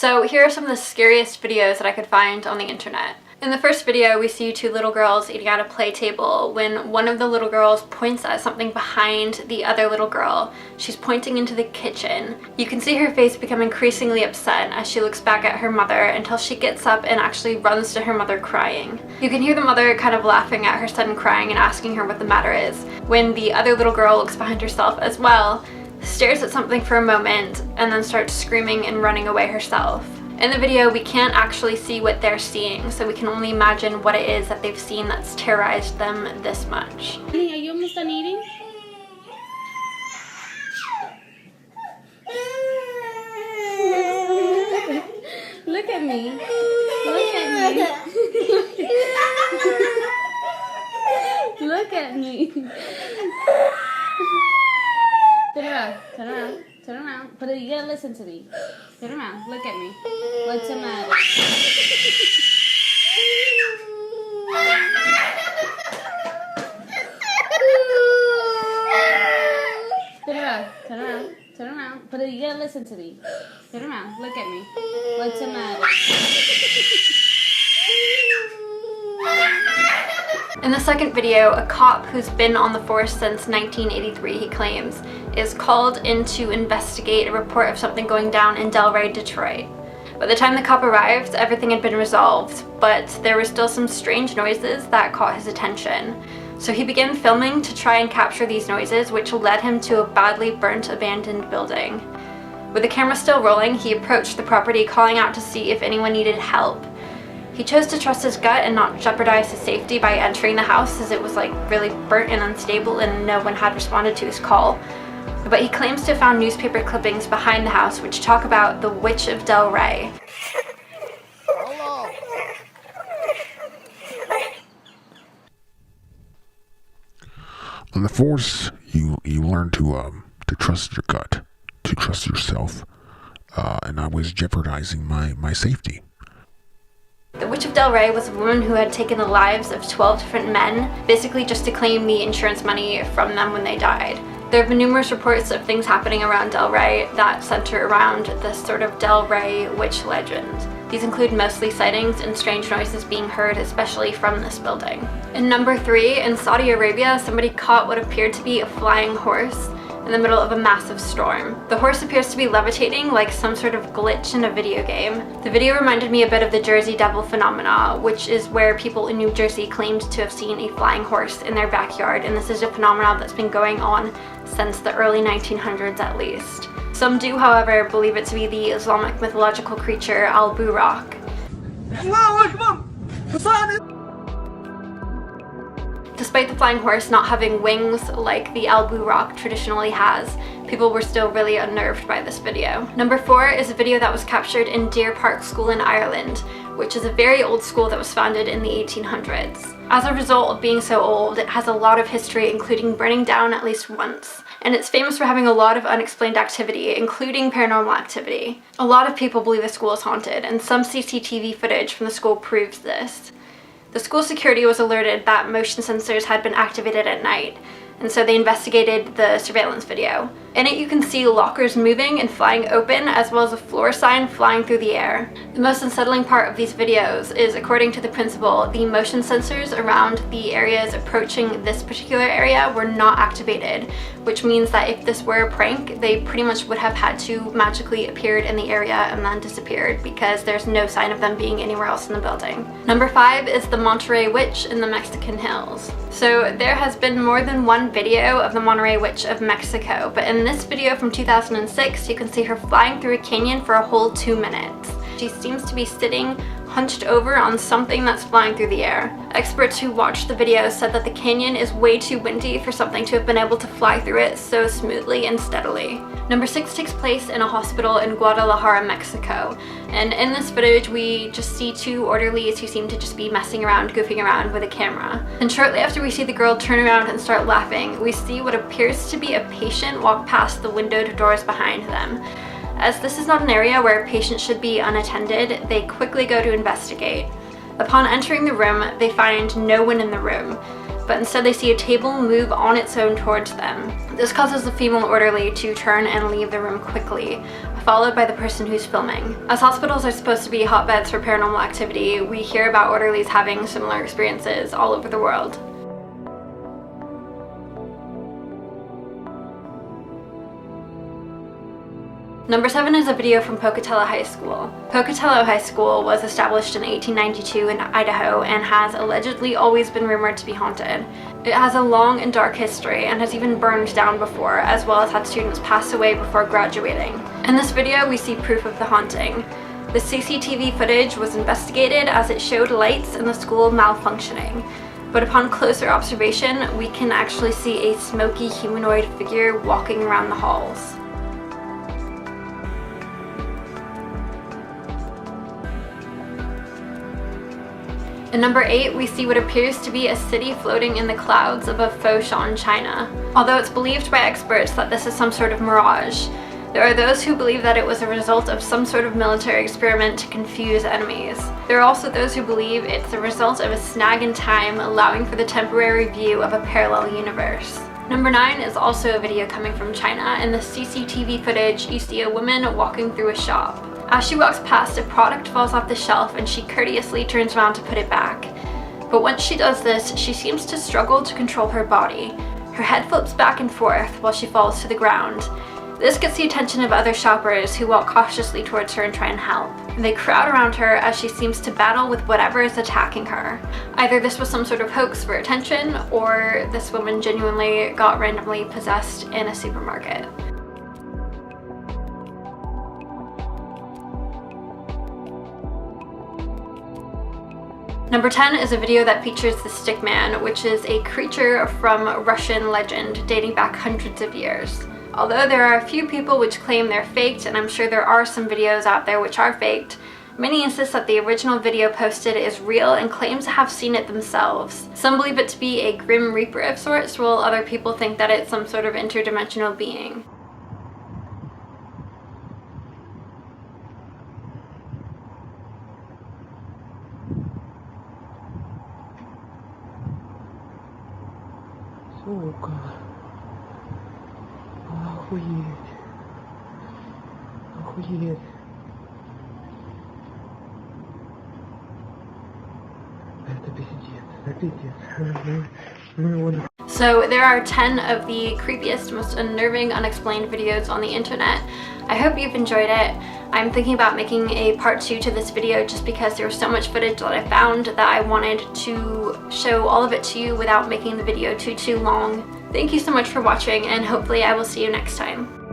So here are some of the scariest videos that I could find on the internet. In the first video, we see two little girls eating at a play table when one of the little girls points at something behind the other little girl. She's pointing into the kitchen. You can see her face become increasingly upset as she looks back at her mother until she gets up and actually runs to her mother crying. You can hear the mother kind of laughing at her son crying and asking her what the matter is, when the other little girl looks behind herself as well, stares at something for a moment, and then starts screaming and running away herself. In the video, we can't actually see what they're seeing, so we can only imagine what it is that they've seen that's terrorized them this much. Honey, are you almost done eating? Look at me. Look at me. Look at me. Turn around. Turn around. Turn around. But you gotta listen to me. Turn around. Look at me. What's the matter? Turn around. Turn around. Turn around. But you gotta listen to me. Turn around. Look at me. What's the matter? In the second video, a cop who's been on the force since 1983, he claims, is called in to investigate a report of something going down in Delray, Detroit. By the time the cop arrived, everything had been resolved, but there were still some strange noises that caught his attention. So he began filming to try and capture these noises, which led him to a badly burnt, abandoned building. With the camera still rolling, he approached the property, calling out to see if anyone needed help. He chose to trust his gut and not jeopardize his safety by entering the house, as it was really burnt and unstable and no one had responded to his call. But he claims to have found newspaper clippings behind the house which talk about the Witch of Delray. On the force, you learn to trust your gut, to trust yourself, and I was jeopardizing my safety. The Witch of Delray was a woman who had taken the lives of 12 different men, basically just to claim the insurance money from them when they died. There have been numerous reports of things happening around Delray that center around this sort of Delray witch legend. These include mostly sightings and strange noises being heard, especially from this building. In number 3, in Saudi Arabia, somebody caught what appeared to be a flying horse in the middle of a massive storm. The horse appears to be levitating like some sort of glitch in a video game. The video reminded me a bit of the Jersey Devil phenomena, which is where people in New Jersey claimed to have seen a flying horse in their backyard, and this is a phenomenon that's been going on since the early 1900s at least. Some do, however, believe it to be the Islamic mythological creature Al-Buraq. Despite the flying horse not having wings like the Al-Buraq traditionally has, people were still really unnerved by this video. Number 4 is a video that was captured in Deer Park School in Ireland, which is a very old school that was founded in the 1800s. As a result of being so old, it has a lot of history, including burning down at least once. And it's famous for having a lot of unexplained activity, including paranormal activity. A lot of people believe the school is haunted, and some CCTV footage from the school proves this. The school security was alerted that motion sensors had been activated at night, and so they investigated the surveillance video. In it you can see lockers moving and flying open, as well as a floor sign flying through the air. The most unsettling part of these videos is, according to the principal, the motion sensors around the areas approaching this particular area were not activated, which means that if this were a prank, they pretty much would have had to magically appeared in the area and then disappeared, because there's no sign of them being anywhere else in the building. Number 5 is the Monterey Witch in the Mexican hills. So there has been more than one video of the Monterey Witch of Mexico, but in this video from 2006, you can see her flying through a canyon for a whole 2 minutes. She seems to be sitting hunched over on something that's flying through the air. Experts who watched the video said that the canyon is way too windy for something to have been able to fly through it so smoothly and steadily. Number 6 takes place in a hospital in Guadalajara, Mexico, and in this footage we just see 2 orderlies who seem to just be messing around, goofing around with a camera. And shortly after we see the girl turn around and start laughing, we see what appears to be a patient walk past the windowed doors behind them. As this is not an area where a patient should be unattended, they quickly go to investigate. Upon entering the room, they find no one in the room, but instead they see a table move on its own towards them. This causes the female orderly to turn and leave the room quickly, followed by the person who's filming. As hospitals are supposed to be hotbeds for paranormal activity, we hear about orderlies having similar experiences all over the world. Number 7 is a video from Pocatello High School. Pocatello High School was established in 1892 in Idaho and has allegedly always been rumored to be haunted. It has a long and dark history and has even burned down before, as well as had students pass away before graduating. In this video, we see proof of the haunting. The CCTV footage was investigated as it showed lights in the school malfunctioning, but upon closer observation, we can actually see a smoky humanoid figure walking around the halls. In number 8, we see what appears to be a city floating in the clouds above Foshan, China. Although it's believed by experts that this is some sort of mirage, there are those who believe that it was a result of some sort of military experiment to confuse enemies. There are also those who believe it's the result of a snag in time, allowing for the temporary view of a parallel universe. Number 9 is also a video coming from China. In the CCTV footage, you see a woman walking through a shop. As she walks past, a product falls off the shelf and she courteously turns around to put it back. But once she does this, she seems to struggle to control her body. Her head flips back and forth while she falls to the ground. This gets the attention of other shoppers who walk cautiously towards her and try and help. They crowd around her as she seems to battle with whatever is attacking her. Either this was some sort of hoax for attention, or this woman genuinely got randomly possessed in a supermarket. Number 10 is a video that features the Stickman, which is a creature from Russian legend dating back hundreds of years. Although there are a few people which claim they're faked, and I'm sure there are some videos out there which are faked, many insist that the original video posted is real and claim to have seen it themselves. Some believe it to be a grim reaper of sorts, while other people think that it's some sort of interdimensional being. Сука. Охуеть. Охуеть. Это пиздец. Это пиздец. So there are 10 of the creepiest, most unnerving, unexplained videos on the internet. I hope you've enjoyed it. I'm thinking about making a part 2 to this video just because there was so much footage that I found that I wanted to show all of it to you without making the video too long. Thank you so much for watching, and hopefully I will see you next time.